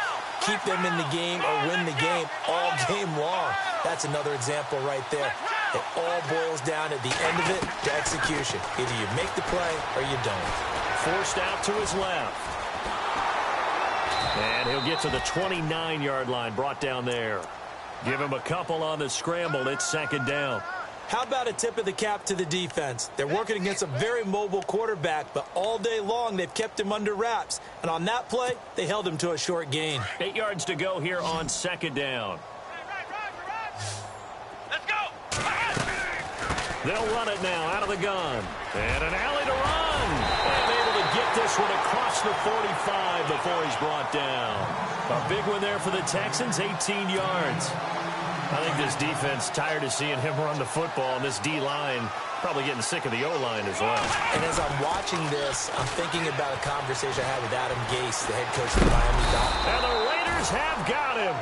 keep them in the game or win the game all game long. That's another example right there. It all boils down at the end of it to execution. Either you make the play or you don't. Forced out to his left. And he'll get to the 29-yard line, brought down there. Give him a couple on the scramble. It's 2nd down. How about a tip of the cap to the defense? They're working against a very mobile quarterback, but all day long they've kept him under wraps. And on that play, they held him to a short gain. 8 yards to go here on 2nd down. Let's go. They'll run it now out of the gun. And an alley to run. And able to get this one across the 45 before he's brought down. A big one there for the Texans, 18 yards. I think this defense tired of seeing him run the football, and this D-line probably getting sick of the O-line as well. And as I'm watching this, I'm thinking about a conversation I had with Adam Gase, the head coach of the Miami Dolphins. And the Raiders have got him.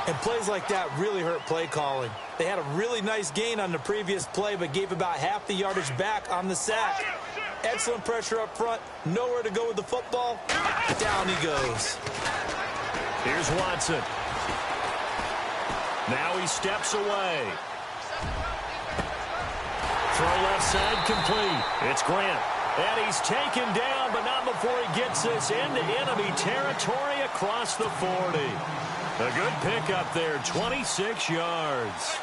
And plays like that really hurt play calling. They had a really nice gain on the previous play, but gave about half the yardage back on the sack. Excellent pressure up front. Nowhere to go with the football. Down he goes. Here's Watson. Now he steps away. Throw left side complete. It's Grant. And he's taken down, but not before he gets this into enemy territory across the 40. A good pickup there, 26 yards.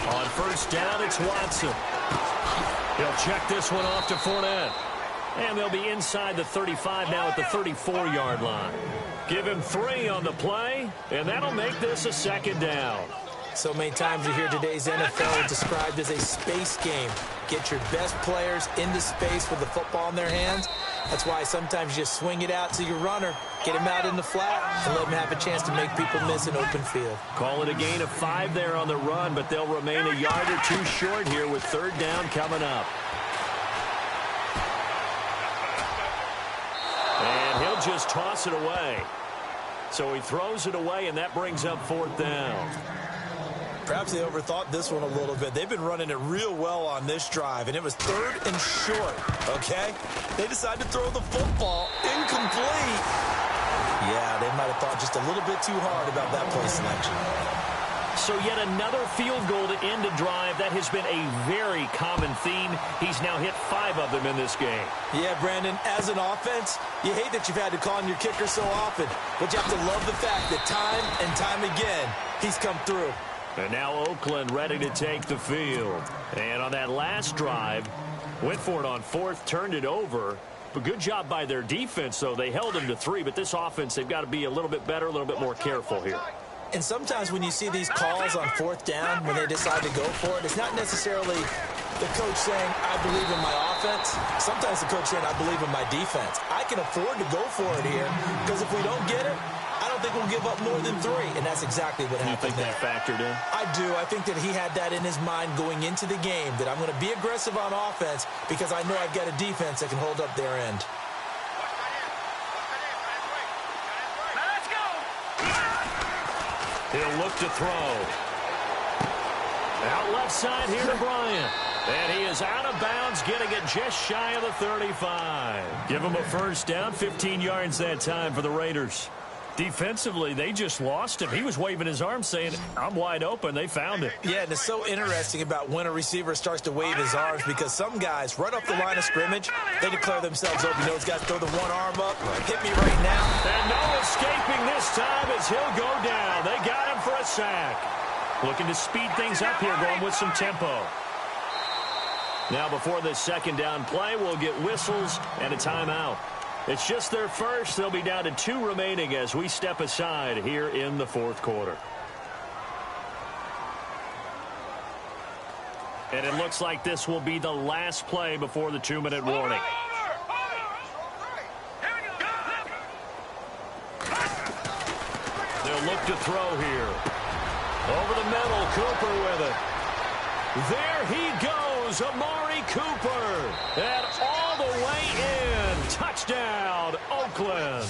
On first down, it's Watson. He'll check this one off to Fournette. And they'll be inside the 35 now at the 34-yard line. Give him 3 on the play, and that'll make this a second down. So many times you hear today's NFL described as a space game. Get your best players into space with the football in their hands. That's why sometimes you just swing it out to your runner, get him out in the flat, and let him have a chance to make people miss an open field. Call it a gain of 5 there on the run, but they'll remain a yard or 2 short here with third down coming up. And he'll just toss it away. So he throws it away, and that brings up fourth down. Perhaps they overthought this one a little bit. They've been running it real well on this drive, and it was third and short, okay? They decided to throw the football incomplete. Yeah, they might have thought just a little bit too hard about that play selection. So yet another field goal to end a drive. That has been a very common theme. He's now hit 5 of them in this game. Yeah, Brandon, as an offense, you hate that you've had to call on your kicker so often, but you have to love the fact that time and time again, he's come through. And now Oakland ready to take the field. And on that last drive, went for it on fourth, turned it over. But good job by their defense, though. They held him to 3, but this offense, they've got to be a little bit better, a little bit more careful here. And sometimes when you see these calls on fourth down, when they decide to go for it, it's not necessarily the coach saying, I believe in my offense. Sometimes the coach saying, I believe in my defense. I can afford to go for it here, because if we don't get it, I don't think we'll give up more than 3, and that's exactly what happened there. You think that factored in? I do. I think that he had that in his mind going into the game, that I'm going to be aggressive on offense because I know I've got a defense that can hold up their end. He'll look to throw. Out left side here to Bryant. And he is out of bounds, getting it just shy of the 35. Give him a first down, 15 yards that time for the Raiders. Defensively, they just lost him. He was waving his arms saying, I'm wide open. They found it. Yeah, and it's so interesting about when a receiver starts to wave his arms, because some guys, right off the line of scrimmage, they declare themselves open. You know, those guys throw the one arm up, hit me right now. And no escaping this time as he'll go down. They got him for a sack. Looking to speed things up here, going with some tempo. Now before this second down play, we'll get whistles and a timeout. It's just their first. They'll be down to 2 remaining as we step aside here in the fourth quarter. And it looks like this will be the last play before the 2-minute warning. They'll look to throw here. Over the middle, Cooper with it. There he goes, Amari Cooper. And all the way in. Touchdown, Oakland.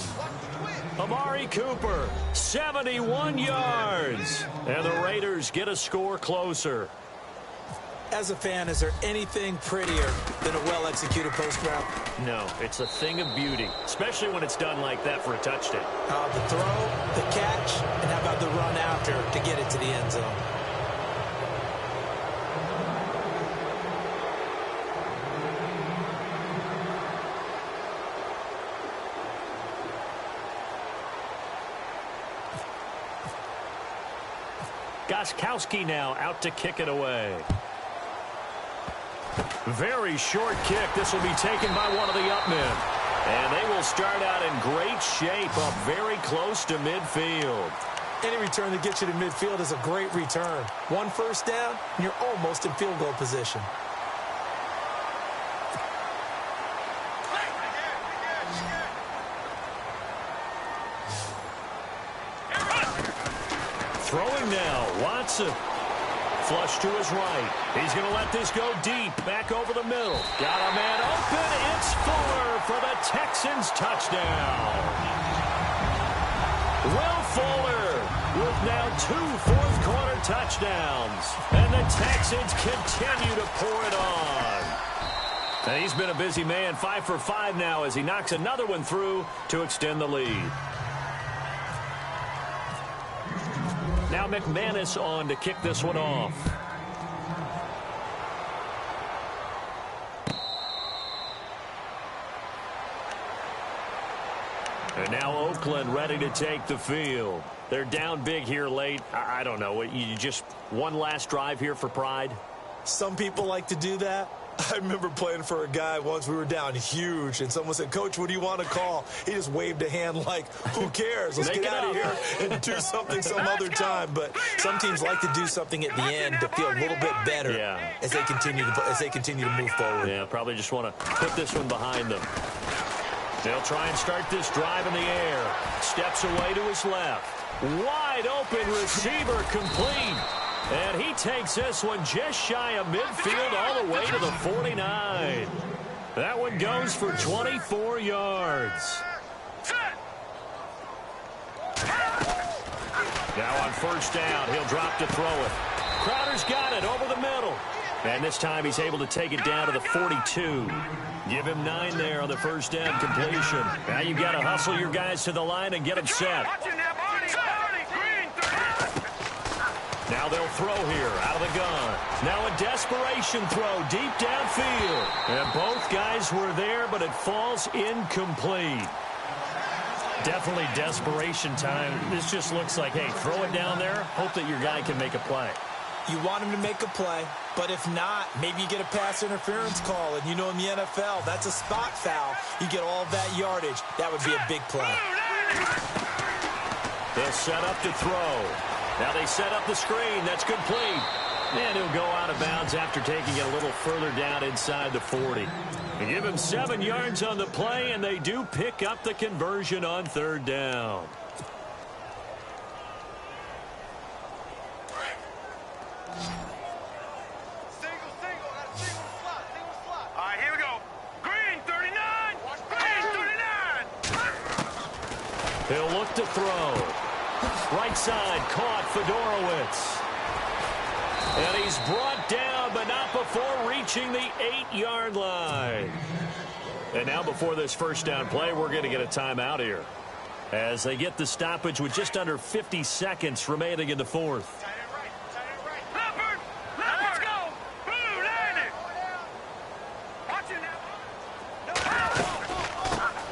Amari Cooper, 71 yards. And the Raiders get a score closer. As a fan, is there anything prettier than a well-executed post route? No, it's a thing of beauty, especially when it's done like that for a touchdown. The throw, the catch, and how about the run after to get it to the end zone? Gostkowski now out to kick it away. Very short kick. This will be taken by one of the up men. And they will start out in great shape, up very close to midfield. Any return that gets you to midfield is a great return. 1 first down, and you're almost in field goal position. Throwing now, Watson. Flush to his right. He's going to let this go deep. Back over the middle. Got a man open. It's Fuller for the Texans touchdown. Will Fuller with now 2 fourth-quarter touchdowns. And the Texans continue to pour it on. And he's been a busy man, 5 for 5 now as he knocks another one through to extend the lead. Now McManus on to kick this one off. And now Oakland ready to take the field. They're down big here late. I don't know. You just one last drive here for pride? Some people like to do that. I remember playing for a guy once. We were down huge, and someone said, "Coach, what do you want to call?" He just waved a hand like, who cares? Let's get out of here and do something some other time. But some teams like to do something at the end to feel a little bit better as they continue to move forward. Yeah, probably just want to put this one behind them. They'll try and start this drive in the air. Steps away to his left. Wide open receiver complete. And he takes this one just shy of midfield all the way to the 49. That one goes for 24 yards. Now on first down, he'll drop to throw it. Crowder's got it over the middle. And this time he's able to take it down to the 42. Give him 9 there on the first down completion. Now you've got to hustle your guys to the line and get them set. Now they'll throw here out of the gun. Now a desperation throw deep downfield. And both guys were there, but it falls incomplete. Definitely desperation time. This just looks like, hey, throw it down there. Hope that your guy can make a play. You want him to make a play, but if not, maybe you get a pass interference call. And you know in the NFL, that's a spot foul. You get all of that yardage. That would be a big play. They'll set up to throw. Now they set up the screen. That's complete. And he'll go out of bounds after taking it a little further down inside the 40. They give him 7 yards on the play, and they do pick up the conversion on third down. All right, here we go. Green 39. Green 39. He'll look to throw. Right side caught Fedorowicz. And he's brought down, but not before reaching the 8-yard line. And now before this first down play, we're going to get a timeout here as they get the stoppage with just under 50 seconds remaining in the fourth. Leopard. Let's go. Blue, landing. Watch it now.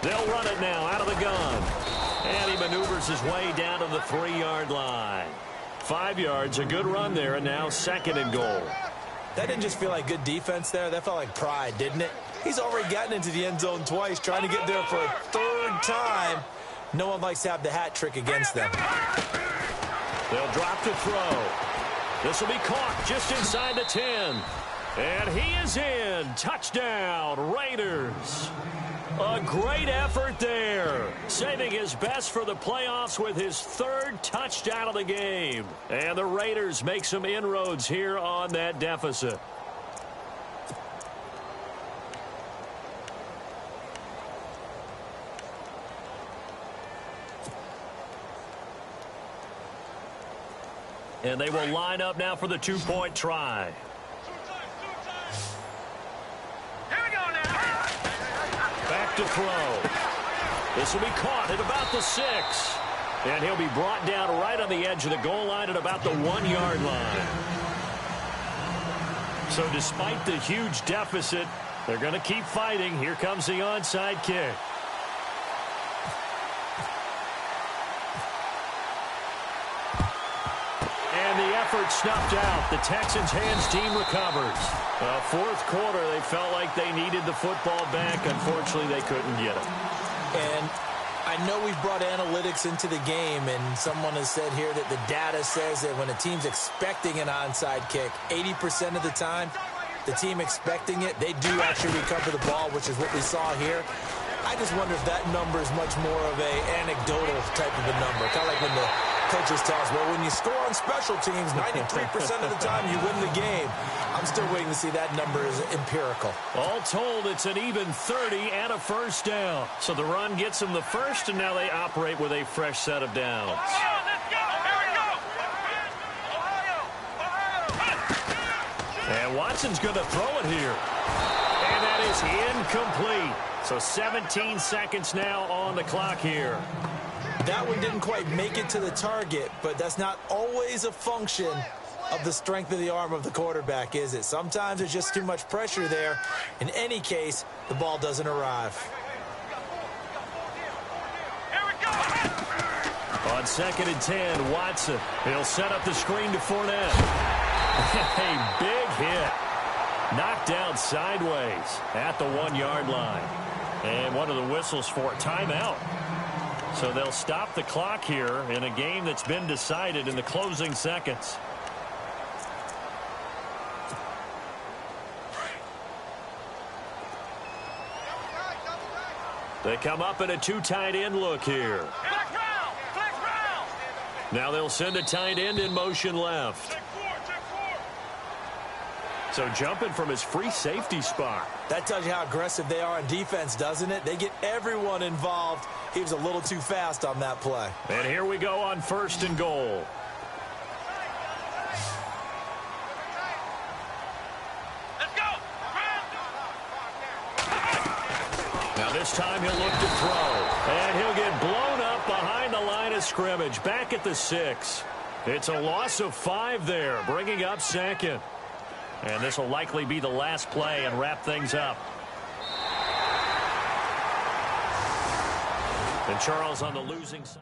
They'll run it now out of the gun. And he maneuvers his way down to the 3-yard line. 5 yards, a good run there, and now second and goal. That didn't just feel like good defense there. That felt like pride, didn't it? He's already gotten into the end zone twice, trying to get there for a 3rd time. No one likes to have the hat trick against them. They'll drop to throw. This will be caught just inside the 10. And he is in. Touchdown, Raiders. A great effort there. Saving his best for the playoffs with his 3rd touchdown of the game. And the Raiders make some inroads here on that deficit. And they will line up now for the 2-point try. Back to throw. This will be caught at about the 6. And he'll be brought down right on the edge of the goal line at about the 1-yard line. So despite the huge deficit, they're going to keep fighting. Here comes the onside kick. And the effort snuffed out. The Texans' hands team recovers. Fourth quarter, they felt like they needed the football back. Unfortunately, they couldn't get it. And I know we've brought analytics into the game, and someone has said here that the data says that when a team's expecting an onside kick, 80% of the time, the team expecting it, they do actually recover the ball, which is what we saw here. I just wonder if that number is much more of a anecdotal type of a number, kind of like when the Coaches tell us, well, when you score on special teams, 93% of the time you win the game. I'm still waiting to see that number is empirical. All told, it's an even 30 and a first down. So the run gets them the first, and now they operate with a fresh set of downs. Ohio, let's go. Here we go. Ohio. And Watson's going to throw it here. And that is incomplete. So 17 seconds now on the clock here. That one didn't quite make it to the target, but that's not always a function of the strength of the arm of the quarterback, is it? Sometimes there's just too much pressure there. In any case, the ball doesn't arrive. Here we go. On 2nd and 10, Watson. He'll set up the screen to Fournette. A big hit. Knocked down sideways at the 1-yard line. And one of the whistles for timeout. So they'll stop the clock here in a game that's been decided in the closing seconds. They come up in a 2 tight end look here. Flex round. Flex round. Now they'll send a tight end in motion left. Check 4. Check 4. So jumping from his free safety spot. That tells you how aggressive they are on defense, doesn't it? They get everyone involved. He was a little too fast on that play. And here we go on 1st and goal. Let's go. Now this time he'll look to throw. And he'll get blown up behind the line of scrimmage. Back at the 6. It's a loss of 5 there, bringing up 2nd. And this will likely be the last play and wrap things up. And Charles on the losing side.